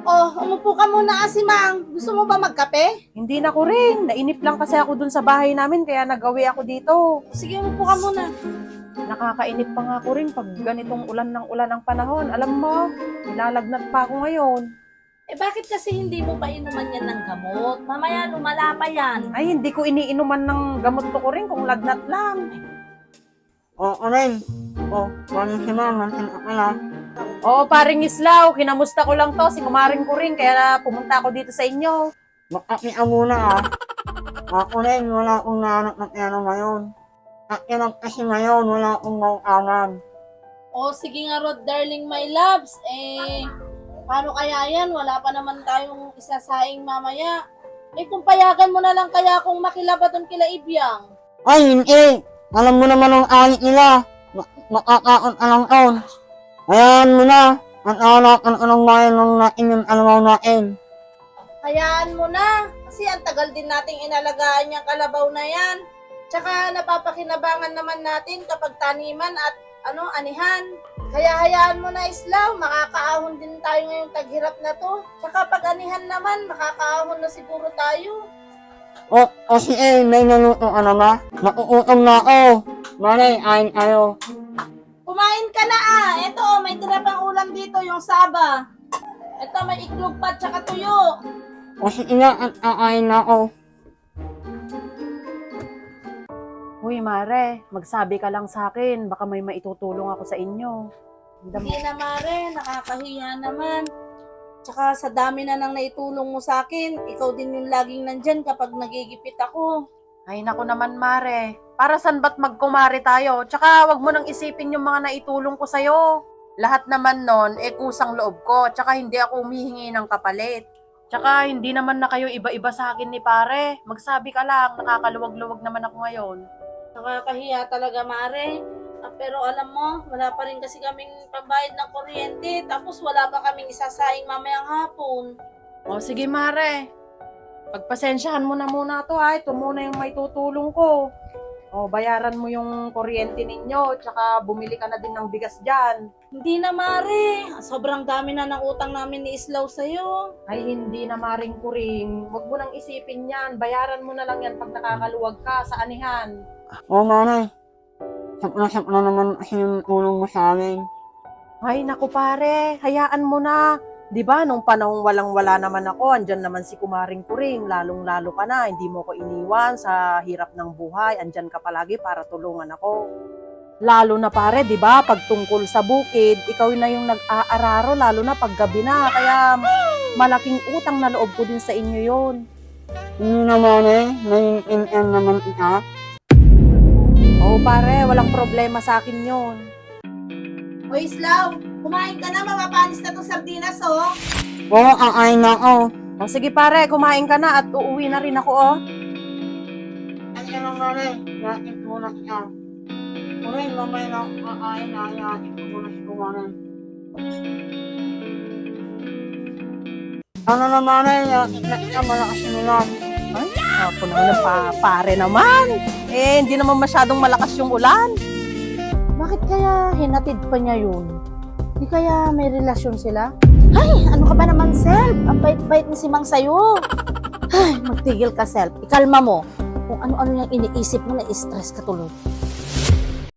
Oh, umupo ka muna kasi, Mang. Gusto mo ba magkape? Hindi na ko rin. Nainip lang kasi ako dun sa bahay namin kaya nagawi ako dito. Sige, umupo ka muna. Nakakainip pa nga ako rin pag ganitong ulan ng ulan ang panahon. Alam mo, nilalagnat pa ako ngayon. Eh, bakit kasi hindi mo pa inuman yan ng gamot? Mamaya lumala pa yan. Ay, hindi ko iniinuman ng gamot ko rin kung lagnat lang. Ren. Maraming si Mama, na. Oo, paring Islaw, kinamusta ko lang to. Si kumaring ko rin, kaya pumunta ako dito sa inyo. Makapia muna Ako rin, wala akong nanak na piano ngayon. At kasi ngayon, wala akong mauangan. Oh, sige nga, Rod, darling, my loves. Paano kaya yan? Wala pa naman tayong isasaing mamaya. Kung payagan mo na lang kaya kung makilaba doon kila Ibyang. Ay, hindi. Alam mo naman ang alit nila. Makakaon alang-on. Hayaan mo na. Ang anak, ang anong bayan ng natin yung alamaw natin. Hayaan mo na. Kasi ang tagal din nating inalagaan yung kalabaw na yan. Tsaka napapakinabangan naman natin kapag taniman at anihan. Kaya hayaan mo na, Islaw. Makakaahon din tayo ngayong taghirap na to. Tsaka pag anihan naman, makakaahon na siguro tayo. Kasi may naluto ka na ba? Nakuutom na ako. Mare, ayin kayo. Kumain ka na Ito, may tira pang ulam dito, yung saba. Ito, may iklog pa, tsaka tuyo. Kasi ina, at aayin na ako. Uy, Mare, magsabi ka lang sa akin. Baka may maitutulong ako sa inyo. Hindi na, Mare. Nakakahiya naman. Tsaka sa dami na nang naitulong mo sa akin, ikaw din yung laging nandyan kapag nagigipit ako. Ay, naku naman, Mare. Para saan ba't magkumari tayo? Tsaka wag mo nang isipin yung mga naitulong ko sa'yo. Lahat naman nun, kusang loob ko. Tsaka hindi ako humihingi ng kapalit. Tsaka hindi naman na kayo iba-iba sa akin ni pare. Magsabi ka lang, nakakaluwag-luwag naman ako ngayon. Nakakahiya talaga, Mare. Pero alam mo, wala pa rin kasi kaming pambayad ng kuryente. Tapos wala pa kaming isasaing mamayang hapon. O sige, Mare. Pagpasensyahan mo na muna to ha. Ito muna yung may tutulong ko. O, bayaran mo yung kuryente ninyo. Tsaka bumili ka na din ng bigas dyan. Hindi na, Mare. Sobrang dami na ng utang namin ni Islaw sa'yo. Ay, hindi na maring kuring. Huwag mo nang isipin yan. Bayaran mo na lang yan pag nakakaluwag ka sa anihan. Mare. Sap na naman kasi yung tulong mo sa amin. Ay, naku pare. Hayaan mo na. Di ba, nung panahong walang-wala naman ako, andyan naman si Kumaring Kuring, lalong-lalo ka na, hindi mo ko iniwan sa hirap ng buhay, andyan ka palagi para tulungan ako. Lalo na pare, di ba, pag tungkol sa bukid, ikaw na yung nag-aararo, lalo na pag gabi na, kaya malaking utang na loob ko din sa inyo yon. Hindi naman naiintindihan naman ika. Oo pare, walang problema sa akin yon. O Islaw, kumain ka na, mapapanis na itong sardinas, oh. Oo, aayin na ako. O sige pare, kumain ka na at uuwi na rin ako, oh. Ano ka lang, Mare? Yakin ko muna siya. Uy, mamay na ako aayin na. Yakin ko muna siya, Mare. Ano na, Mare? Yakin na siya. Malakas yung ulan. Ay, ako naman ng pare naman. Hindi naman masyadong malakas yung ulan. Bakit kaya hinatid pa niya yun? Di kaya may relasyon sila? Ay, ano ka ba naman, Selp? Ang bait-bait ni si Mang sa'yo. Ay, magtigil ka, Selp. Ikalma mo. Kung ano-ano yung iniisip mo, na-stress ka tuloy.